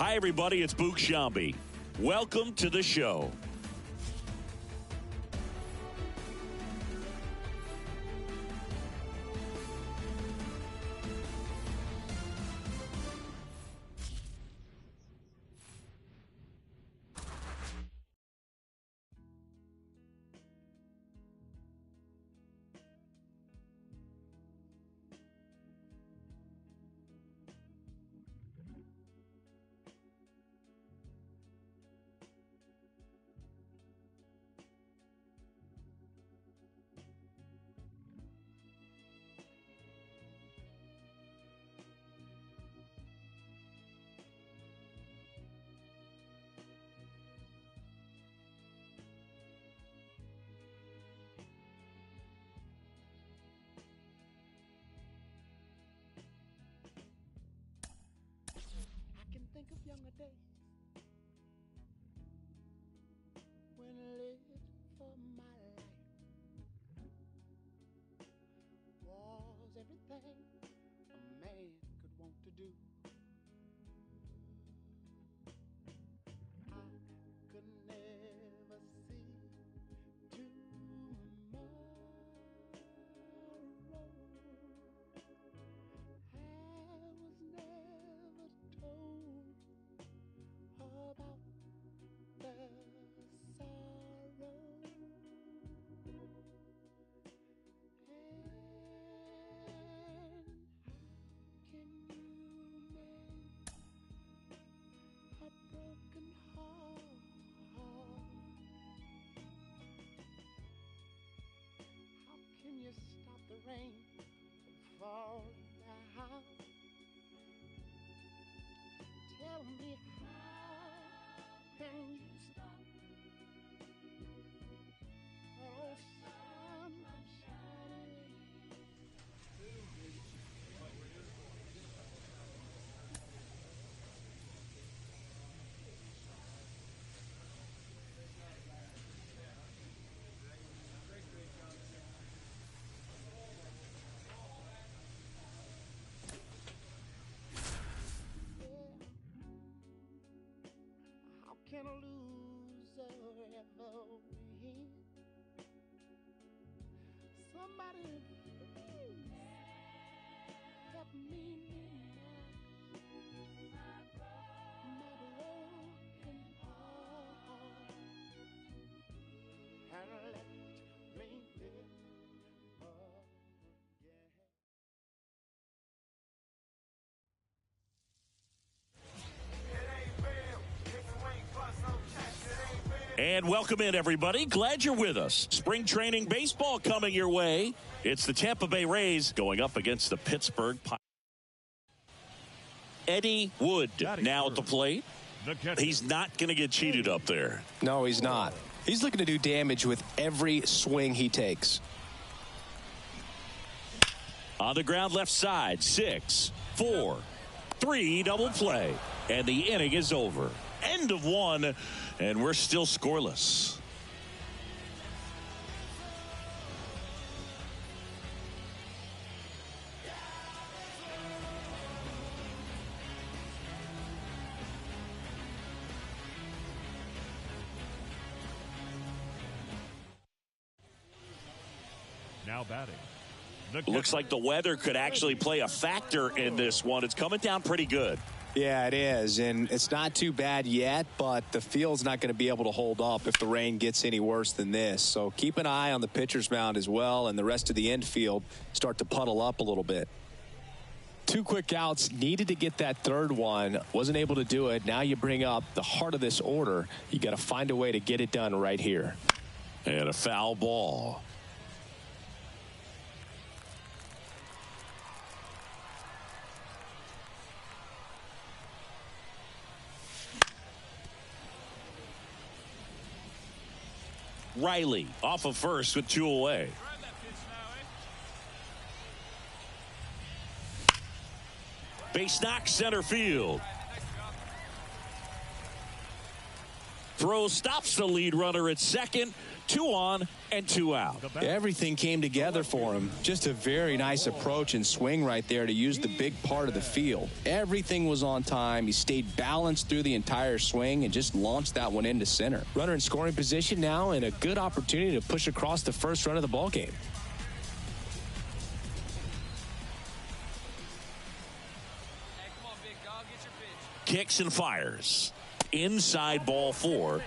Hi, everybody. It's Boog Shambi. Welcome to the show. Think of younger days when I lived for my life was everything a man could want to do. I could never see tomorrow. I was never told about the sorrow, and how can you mend a broken heart? How can you stop the rain from falling down? Tell me, how can you stop oh sun from shining? How can a loser ever win? Somebody please help me mend my broken heart and let me live again. And welcome in, everybody. Glad you're with us. Spring training baseball coming your way. It's the Tampa Bay Rays going up against the Pittsburgh Pirates. Eddie Wood now at the plate. He's not going to get cheated up there. No, he's not. He's looking to do damage with every swing he takes. On the ground left side, 6, 4, 3, double play. And the inning is over. End of one, and we're still scoreless. Now batting. Looks like the weather could actually play a factor in this one. It's coming down pretty good. Yeah, it is, and it's not too bad yet, but the field's not going to be able to hold up if the rain gets any worse than this. So keep an eye on the pitcher's mound as well, and the rest of the infield start to puddle up a little bit. 2 quick outs, needed to get that third one, wasn't able to do it. Now you bring up the heart of this order. You got to find a way to get it done right here. And a foul ball. Riley off of first with 2 away. Base knock center field. Throw stops the lead runner at second. 2 on and 2 out. Everything came together for him. Just a very nice approach and swing right there to use the big part of the field. Everything was on time. He stayed balanced through the entire swing and just launched that one into center. Runner in scoring position now and a good opportunity to push across the first run of the ball game. Kicks and fires. Inside ball 4.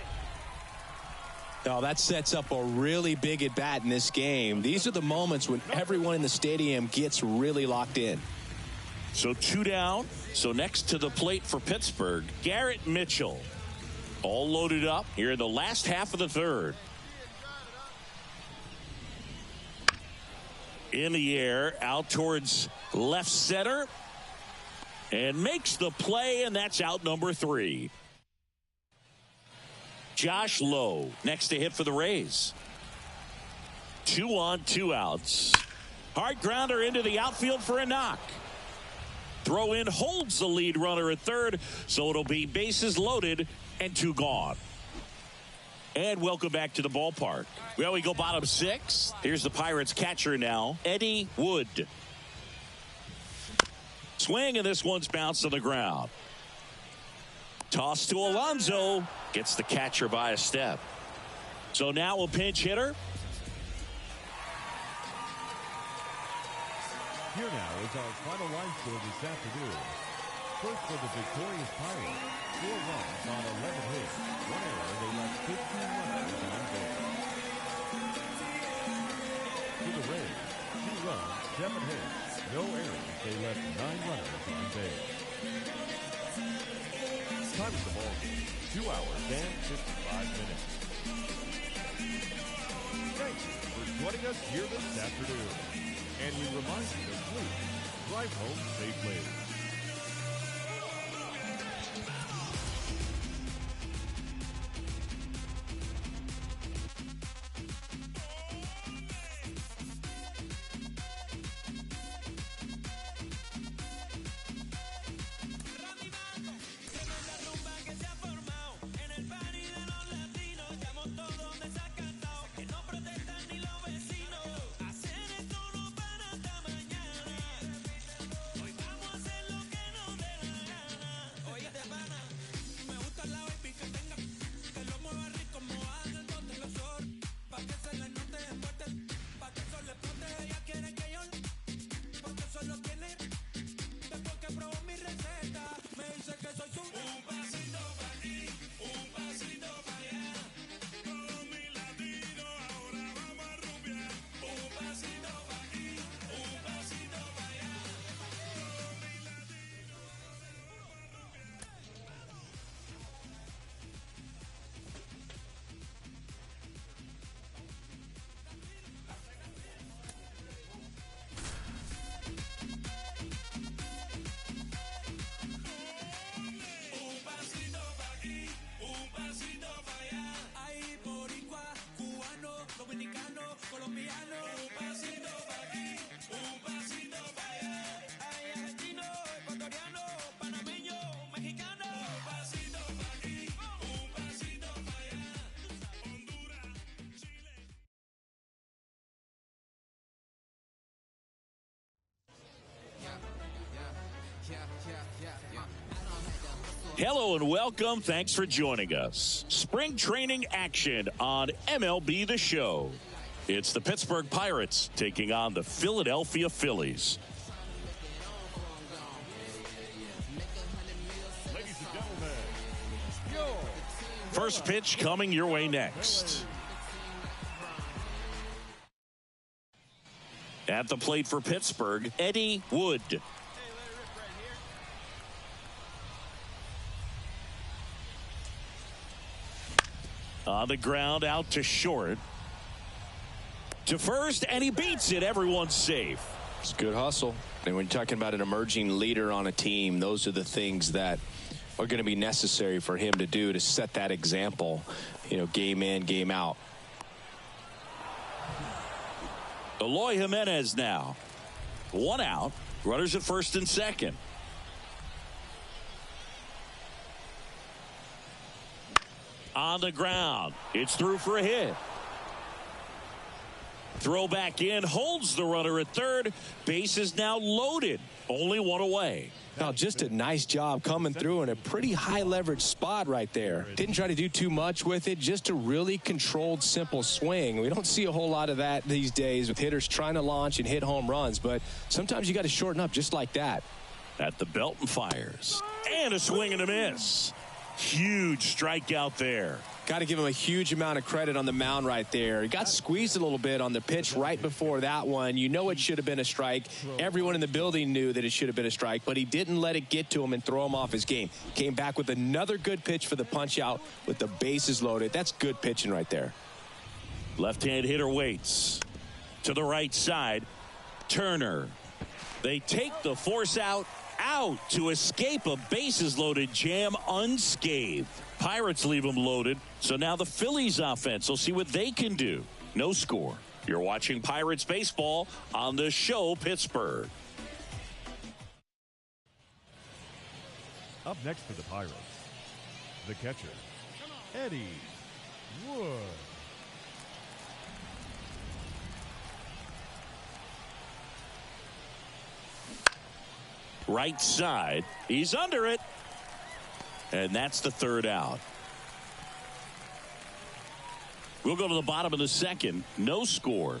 Oh, that sets up a really big at bat in this game. These are the moments when everyone in the stadium gets really locked in. So 2 down. So next to the plate for Pittsburgh, Garrett Mitchell. All loaded up here in the last half of the third. In the air, out towards left center. And makes the play, and that's out number 3. Josh Lowe next to hit for the Rays. 2 on, 2 outs. Hard grounder into the outfield for a knock. Throw in holds the lead runner at third, so it'll be bases loaded and 2 gone. And welcome back to the ballpark. Well, we go bottom 6. Here's the Pirates catcher now, Eddie Wood. Swing, and this one's bounced on the ground. Toss to Alonso. Gets the catcher by a step. So now a pinch hitter. Here now is our final line score this afternoon. First for the victorious Pirates, 4 runs on 11 hits. 1 error, they left 15 runners on base. To the Rays, 2 runs, 7 hits. No errors, they left 9 runners on base. Time of the ball game, 2 hours and 55 minutes. Thank you for joining us here this afternoon. And we remind you to please drive home safely. Hello and welcome. Thanks for joining us. Spring training action on MLB The Show. It's the Pittsburgh Pirates taking on the Philadelphia Phillies. Ladies and gentlemen, First pitch coming your way next. At the plate for Pittsburgh, Eddie Wood. On the ground, out to short. To first, and he beats it. Everyone's safe. It's good hustle. And when you're talking about an emerging leader on a team, those are the things that are going to be necessary for him to do to set that example, you know, game in, game out. Eloy Jimenez now. 1 out. Runners at first and second. On the ground. It's through for a hit. Throw back in, holds the runner at third. Base is now loaded. Only one away. Now, just a nice job coming through in a pretty high leverage spot right there. Didn't try to do too much with it, just a really controlled, simple swing. We don't see a whole lot of that these days with hitters trying to launch and hit home runs, but sometimes you got to shorten up just like that. At the belt and fires. And a swing and a miss. Huge strikeout there. Got to give him a huge amount of credit on the mound right there. He got squeezed a little bit on the pitch right before that one. You know it should have been a strike. Everyone in the building knew that it should have been a strike, but he didn't let it get to him and throw him off his game. Came back with another good pitch for the punch out with the bases loaded. That's good pitching right there. Left-hand hitter waits. To the right side. Turner. They take the force out to escape a bases-loaded jam unscathed. Pirates leave them loaded, so now the Phillies offense will see what they can do. No score. You're watching Pirates baseball on the show Pittsburgh. Up next for the Pirates, the catcher, Eddie Wood. Right side. He's under it. And that's the third out. We'll go to the bottom of the second. No score.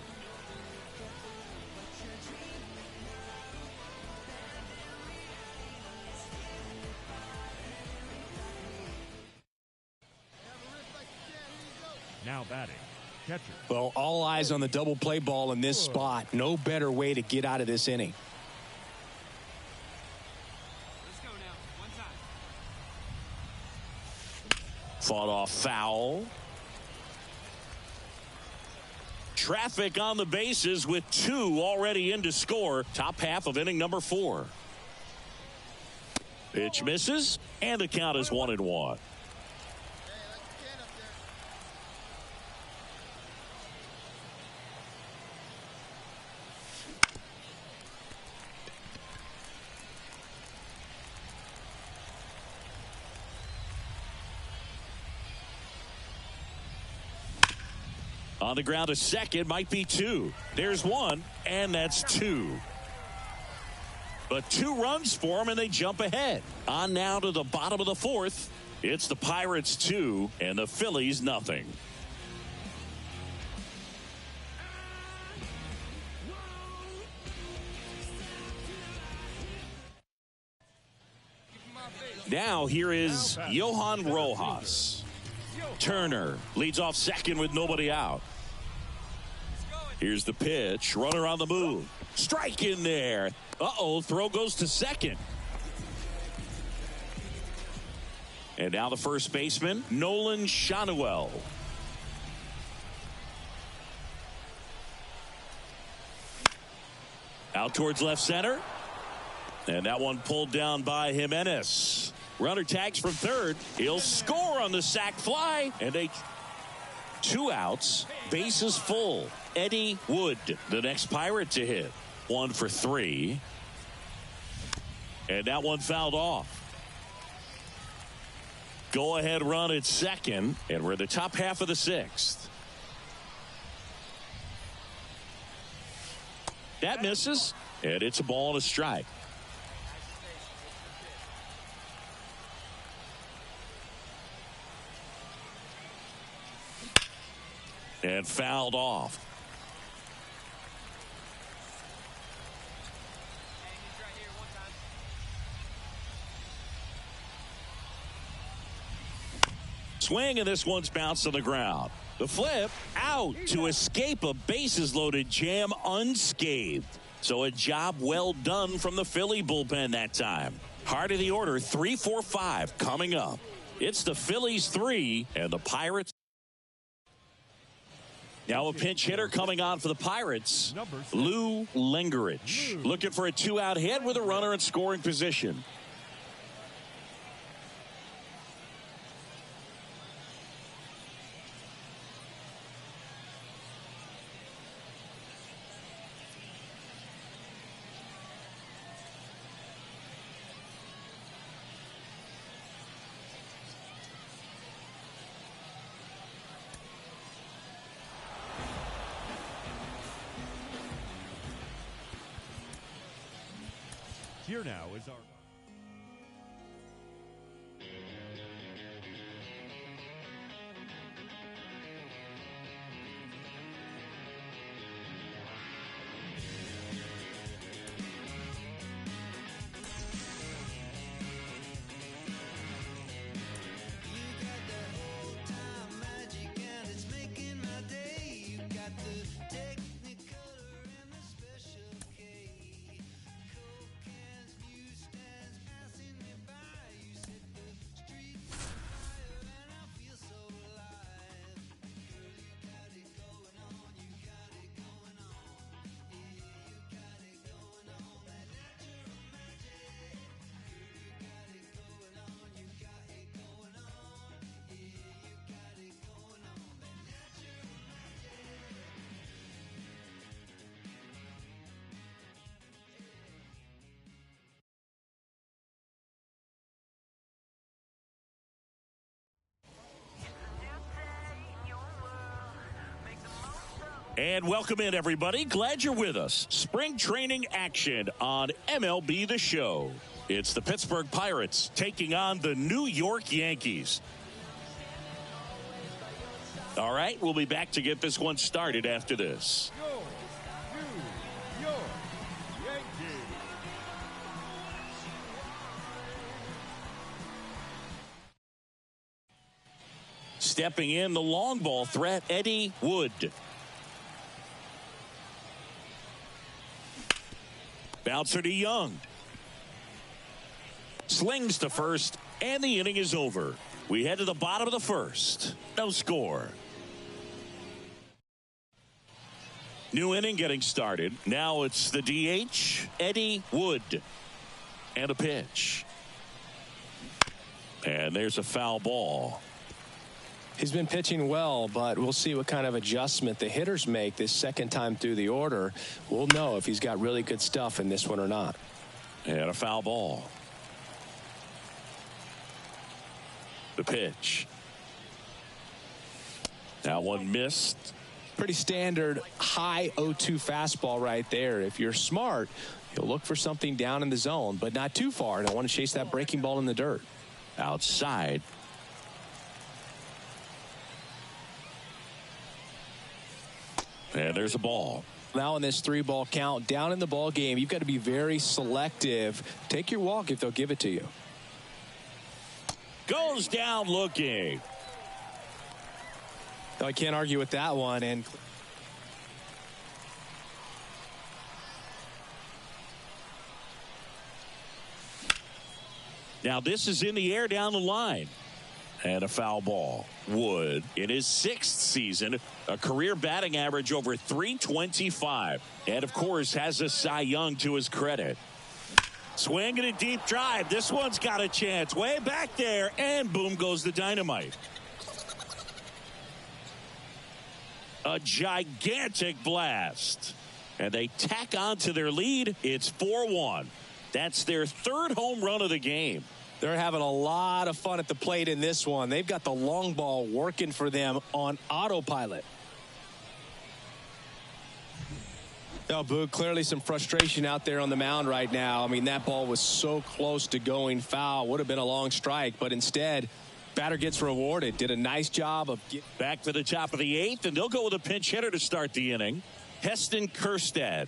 Now batting, catcher. Well, all eyes on the double play ball in this spot. No better way to get out of this inning. Fought off foul. Traffic on the bases with two already in to score. Top half of inning number 4. Pitch misses, and the count is 1-1. On the ground, a second, might be 2. There's 1, and that's 2. But 2 runs for them, and they jump ahead. On now to the bottom of the 4th. It's the Pirates 2, and the Phillies nothing. Now here is Johan Rojas. Turner leads off second with nobody out. Here's the pitch. Runner on the move. Strike in there. Throw goes to second. And now the first baseman, Nolan Shanuel. Out towards left center. And that one pulled down by Jimenez. Runner tags from third. He'll score on the sac fly. And 2 outs. Bases full. Eddie Wood, the next Pirate to hit. 1 for 3. And that one fouled off. Go ahead run at second. And we're in the top half of the 6th. That misses. And it's a ball and a strike. And fouled off. Swing, and this one's bounced on the ground. The flip out to escape a bases-loaded jam unscathed. So a job well done from the Philly bullpen that time. Heart of the order, 3, 4, 5 coming up. It's the Phillies 3 and the Pirates. Now a pinch hitter coming on for the Pirates, Lou Lengerich. Looking for a 2-out hit with a runner in scoring position. Here now is our... And welcome in, everybody. Glad you're with us. Spring training action on MLB The Show. It's the Pittsburgh Pirates taking on the New York Yankees. All right, we'll be back to get this one started after this. Go, New York Yankees. Stepping in, the long ball threat, Eddie Wood. Bouncer to Young. Slings to first, and the inning is over. We head to the bottom of the first. No score. New inning getting started. Now it's the DH, Eddie Wood. And a pitch. And there's a foul ball. He's been pitching well, but we'll see what kind of adjustment the hitters make this second time through the order. We'll know if he's got really good stuff in this one or not. And a foul ball. The pitch. That one missed. Pretty standard high 0-2 fastball right there. If you're smart, you'll look for something down in the zone, but not too far. Don't want to chase that breaking ball in the dirt. Outside. And there's a ball. Now in this 3-ball count, down in the ball game, you've got to be very selective. Take your walk if they'll give it to you. Goes down looking. I can't argue with that one. And now this is in the air down the line. And a foul ball. Wood, in his 6th season, a career batting average over .325. And, of course, has a Cy Young to his credit. Swinging a deep drive. This one's got a chance. Way back there. And boom goes the dynamite. A gigantic blast. And they tack on to their lead. It's 4-1. That's their 3rd home run of the game. They're having a lot of fun at the plate in this one. They've got the long ball working for them on autopilot. Now, Boog, clearly some frustration out there on the mound right now. I mean, that ball was so close to going foul. Would have been a long strike, but instead, batter gets rewarded. Did a nice job of getting back to the top of the 8th, and they'll go with a pinch hitter to start the inning. Heston Kjerstad.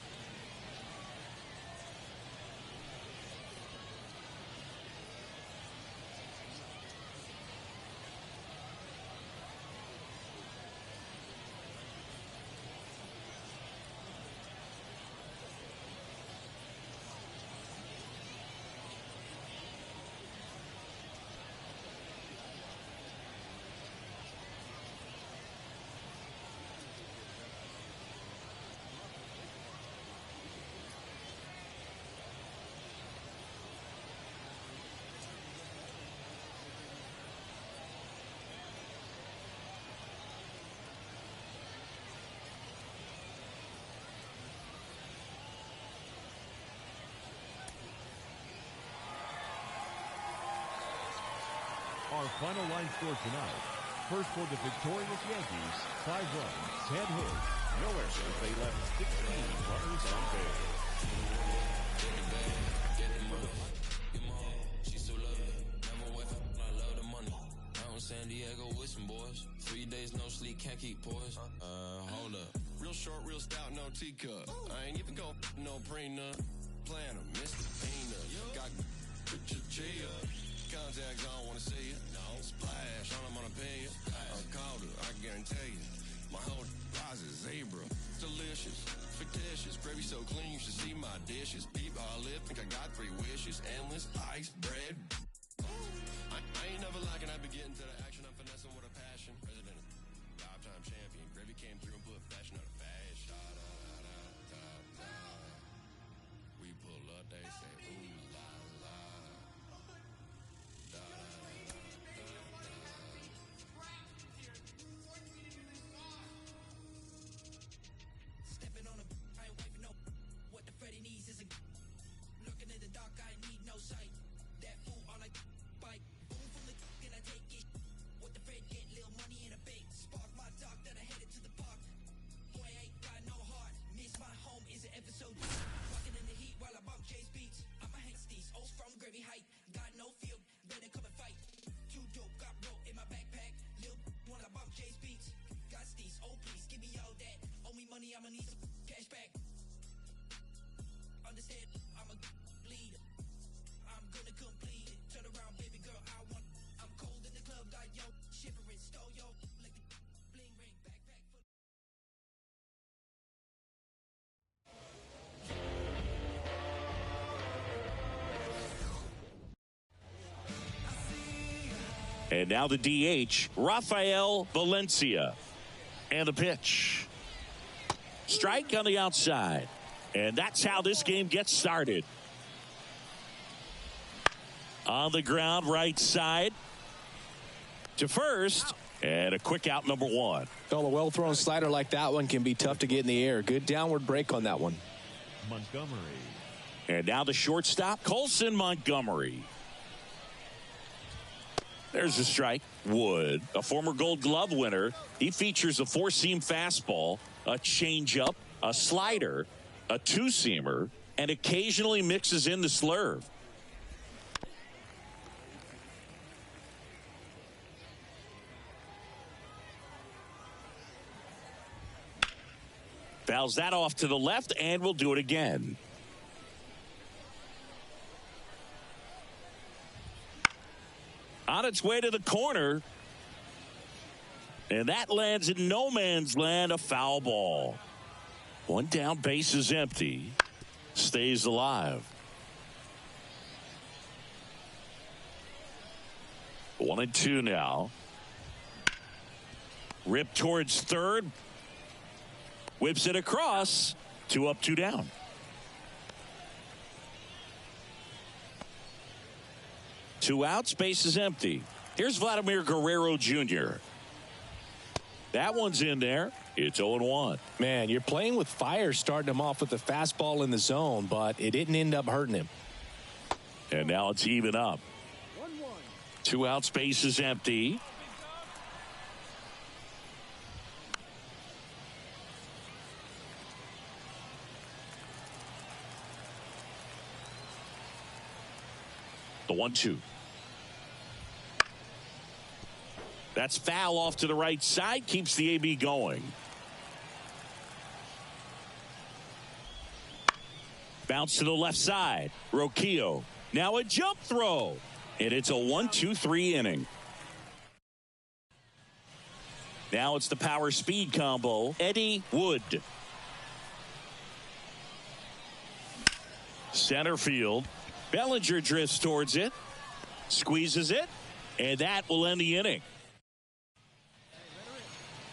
Our final line score tonight. First for the victorious Yankees, 5 runs, 10 hits, no errors. They left 16 runners on base. San Diego with some boys. 3 days no sleep, can't keep poised. Hold up. Real short, real stout, no teacup. I ain't even gon' no prenup. Plan a Mr. Peanut. Got chia. Contacts, I don't wanna see it. No. Splash, all I'm gonna pay you. I called her, I guarantee you. My whole prize is zebra. Delicious, fictitious. Gravy so clean, you should see my dishes. Deep olive, think I got 3 wishes. Endless ice, bread. I ain't never lacking, I be getting to the action. I'm finessing with a passion. President, 5-time champion. Gravy came through and put fashion on the fashion. We pull up, they say, ooh la la. Stepping on a, I ain't waving no. What the Freddy needs is a. Looking in the dark, I need no sight. That fool on a bike. Boom from the and I take it. What the Fred get, little money in a bank. Spark my dog, then I headed to the park. Boy, I ain't got no heart. Miss my home is an episode. Walking in the heat while I bump Jay's beats. I'm a Hankstees, O's from Gravy Height. Got no field, better come and fight. Too dope, got rope in my backpack. Lil' when I bump Jay's beats. Got steez, oh please, give me all that. Owe me money, I'ma need some cash back. Understand, I'm a leader. I'm gonna complete it. Turn around, baby girl, I want. I'm cold in the club, got yo shivering, stole yo. Like the bling ring, backpack full. And now the DH, Rafael Valencia. And the pitch. Strike on the outside. And that's how this game gets started. On the ground, right side to first. And a quick out, number 1. Well, a well-thrown slider like that one can be tough to get in the air. Good downward break on that one. Montgomery. And now the shortstop, Colson Montgomery. There's a strike. Wood, a former Gold Glove winner. He features a 4-seam fastball, a changeup, a slider, a 2-seamer, and occasionally mixes in the slurve. Fouls that off to the left, and we'll do it again. On its way to the corner. And that lands in no man's land, a foul ball. 1 down, base is empty. Stays alive. 1-2 now. Rip towards third. Whips it across. 2 up, 2 down. Two outs, base is empty. Here's Vladimir Guerrero Jr. That one's in there. It's 0-1. Man, you're playing with fire starting him off with the fastball in the zone, but it didn't end up hurting him. And now it's even up. 1-1. 2 outs, base is empty. The 1-2. That's foul off to the right side. Keeps the AB going. Bounce to the left side. Roquillo. Now a jump throw. And it's a 1-2-3 inning. Now it's the power speed combo. Eddie Wood. Center field. Bellinger drifts towards it. Squeezes it. And that will end the inning.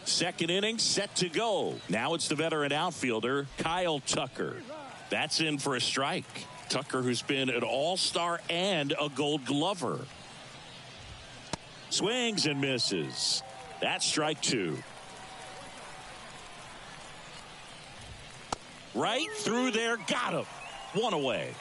Second inning set to go. Now it's the veteran outfielder, Kyle Tucker. That's in for a strike. Tucker, who's been an all-star and a Gold Glover. Swings and misses. That's strike 2. Right through there. Got him. 1 away.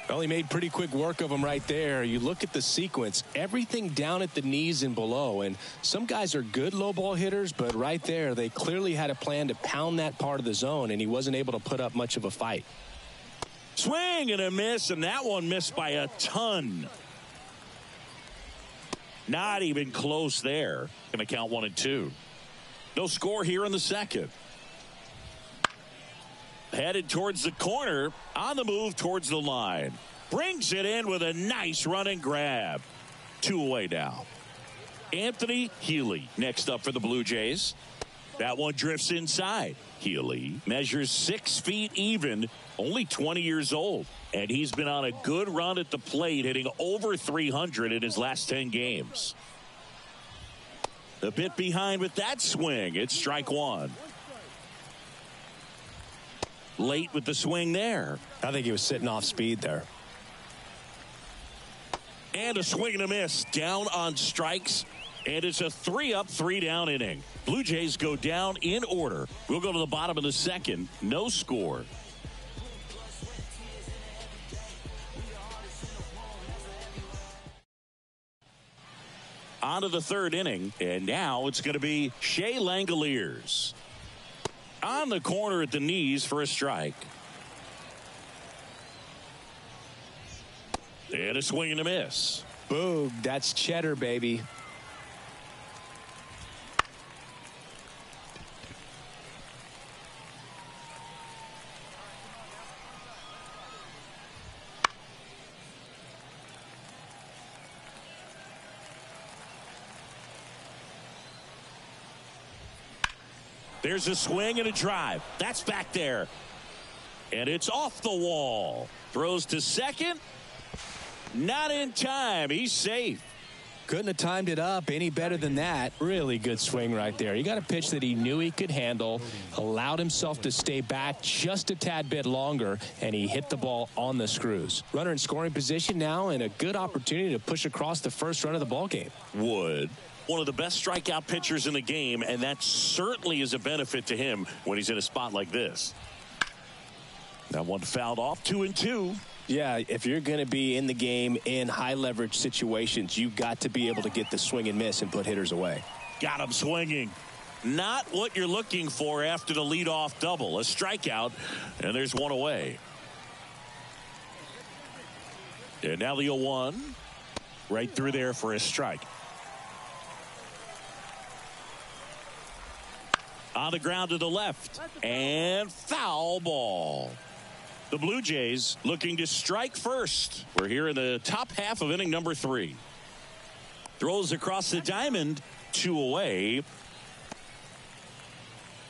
Well, he made pretty quick work of him right there. You look at the sequence, everything down at the knees and below. And some guys are good low ball hitters, but right there, they clearly had a plan to pound that part of the zone, and he wasn't able to put up much of a fight. Swing and a miss, and that one missed by a ton. Not even close there. Going to count 1-2. No score here in the second. Headed towards the corner, on the move towards the line. Brings it in with a nice running grab. 2 away now. Anthony Healy next up for the Blue Jays. That one drifts inside. Healy measures 6 feet even, only 20 years old. And he's been on a good run at the plate, hitting over 300 in his last 10 games. A bit behind with that swing. It's strike one. Late with the swing there. I think he was sitting off speed there. And a swing and a miss. Down on strikes. And it's a 3-up, 3-down inning. Blue Jays go down in order. We'll go to the bottom of the second. No score. On to the third inning. And now it's going to be Shea Langoliers. On the corner at the knees for a strike. And a swing and a miss. Boog, that's cheddar, baby. There's a swing and a drive. That's back there. And it's off the wall. Throws to second. Not in time. He's safe. Couldn't have timed it up any better than that. Really good swing right there. You got a pitch that he knew he could handle, allowed himself to stay back just a tad bit longer, and he hit the ball on the screws. Runner in scoring position now, and a good opportunity to push across the first run of the ball game. Wood, one of the best strikeout pitchers in the game, and that certainly is a benefit to him when he's in a spot like this. That one fouled off. 2-2. Yeah, if you're going to be in the game in high leverage situations, you've got to be able to get the swing and miss and put hitters away. Got him swinging. Not what you're looking for after the leadoff double. A strikeout, and there's one away. And now the 0-1. Right through there for a strike. On the ground to the left. And foul ball. The Blue Jays looking to strike first. We're here in the top half of inning number 3. Throws across the diamond. 2 away.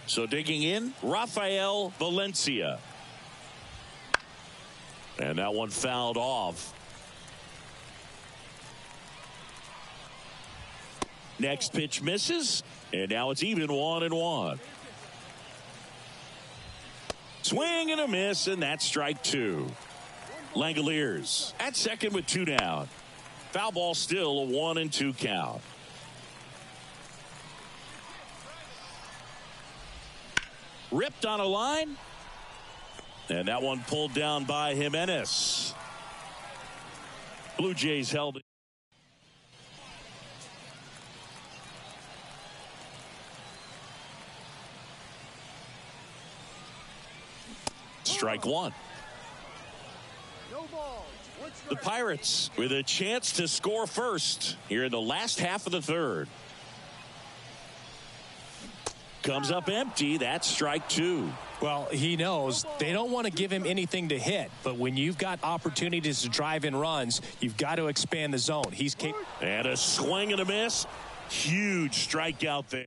So digging in, Rafael Valencia. And that one fouled off. Next pitch misses. And now it's even 1-1. Swing and a miss, and that's strike 2. Langoliers at second with 2 down. Foul ball, still a 1-2 count. Ripped on a line. And that one pulled down by Jimenez. Blue Jays held it. Strike 1. The Pirates with a chance to score first here in the last half of the third. Comes up empty. That's strike 2. Well, he knows they don't want to give him anything to hit, but when you've got opportunities to drive in runs, you've got to expand the zone. He's capable. And a swing and a miss. Huge strikeout there.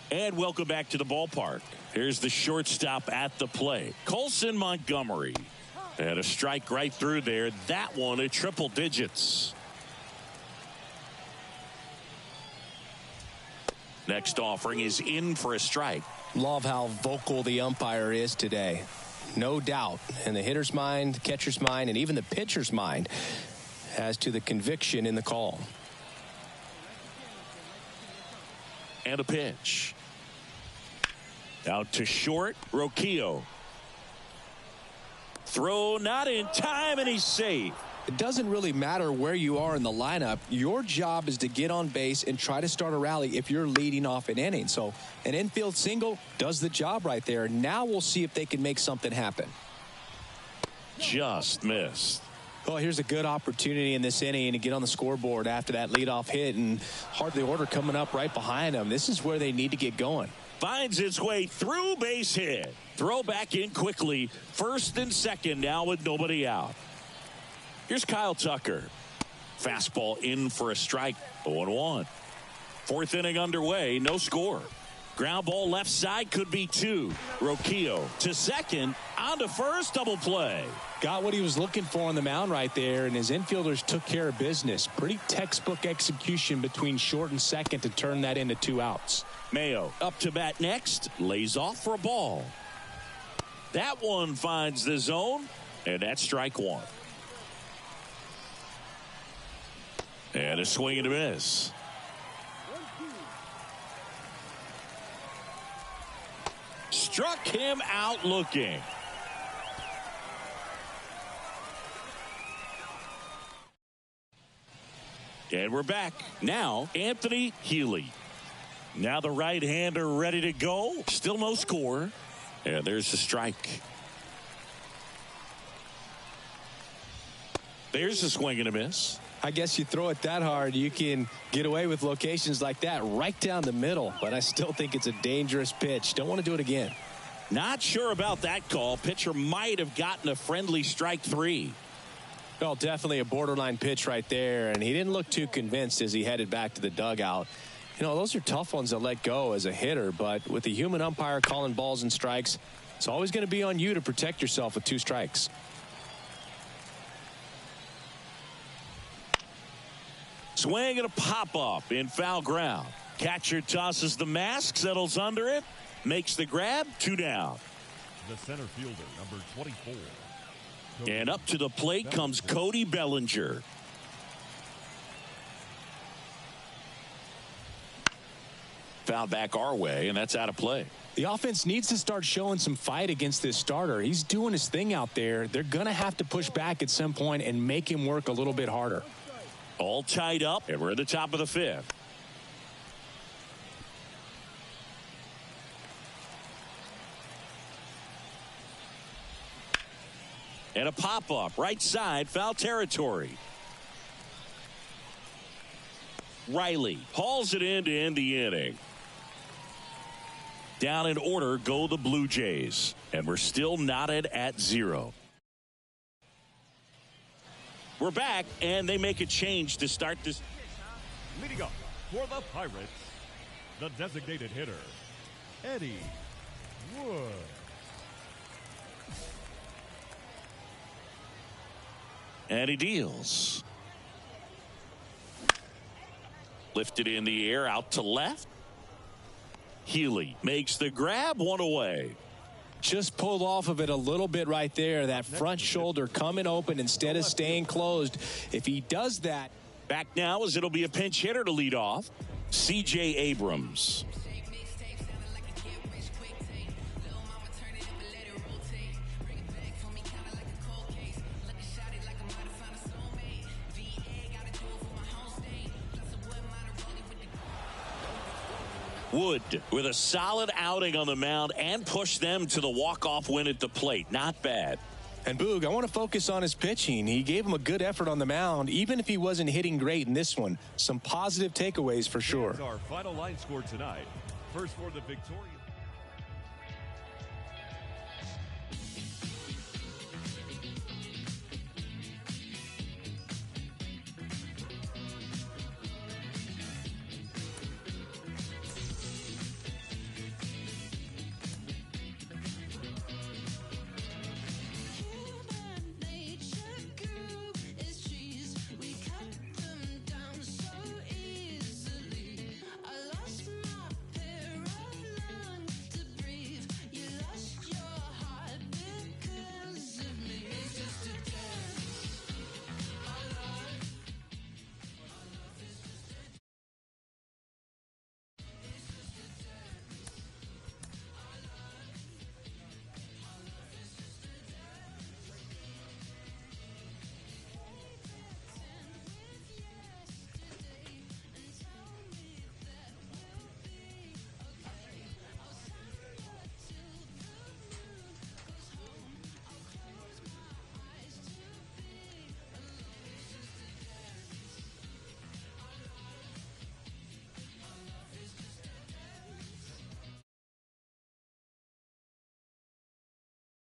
And welcome back to the ballpark. Here's the shortstop at the plate, Colson Montgomery. And a strike right through there. That one at triple digits. Next offering is in for a strike. Love how vocal the umpire is today. No doubt. In the hitter's mind, catcher's mind, and even the pitcher's mind as to the conviction in the call. And a pitch. Out to short, Roquillo. Throw not in time, and he's safe. It doesn't really matter where you are in the lineup. Your job is to get on base and try to start a rally if you're leading off an inning. So an infield single does the job right there. Now we'll see if they can make something happen. Just missed. Well, here's a good opportunity in this inning to get on the scoreboard after that leadoff hit, and hardly order coming up right behind them. This is where they need to get going. Finds its way through, base hit. Throw back in quickly. First and second now with nobody out. Here's Kyle Tucker. Fastball in for a strike. 0-1. Fourth inning underway. No score. Ground ball left side, could be two. Roquillo to second. On to first. Double play. Got what he was looking for on the mound right there, and his infielders took care of business. Pretty textbook execution between short and second to turn that into 2 outs. Mayo up to bat next. Lays off for a ball. That one finds the zone, and that's strike one. And a swing and a miss. Struck him out looking. And we're back. Now, Anthony Healy. Now the right-hander ready to go. Still no score. And there's the strike. There's a swing and a miss. I guess you throw it that hard, you can get away with locations like that right down the middle. But I still think it's a dangerous pitch. Don't want to do it again. Not sure about that call. Pitcher might have gotten a friendly strike 3. Well, definitely a borderline pitch right there. And he didn't look too convinced as he headed back to the dugout. You know, those are tough ones to let go as a hitter. But with the human umpire calling balls and strikes, it's always going to be on you to protect yourself with 2 strikes. Swing and a pop-up in foul ground. Catcher tosses the mask, settles under it, makes the grab, 2 down. The center fielder, number 24. And up to the plate comes Cody Bellinger. Foul back our way, and that's out of play. The offense needs to start showing some fight against this starter. He's doing his thing out there. They're going to have to push back at some point and make him work a little bit harder. All tied up, and we're at the top of the 5th. And a pop-up, right side, foul territory. Riley hauls it in to end the inning. Down in order go the Blue Jays, and we're still knotted at 0. We're back, and they make a change to start this. Leading up for the Pirates, the designated hitter, Eddie Wood. And he deals. Lifted in the air, out to left. Healy makes the grab, 1 away. Just pulled off of it a little bit right there. That front shoulder coming open instead of staying closed. If he does that. Back now as it'll be a pinch hitter to lead off. C.J. Abrams. Wood with a solid outing on the mound and pushed them to the walk-off win at the plate. Not bad. And Boog, I want to focus on his pitching. He gave him a good effort on the mound, even if he wasn't hitting great in this one. Some positive takeaways for sure. That's our final line score tonight. First for the victorious.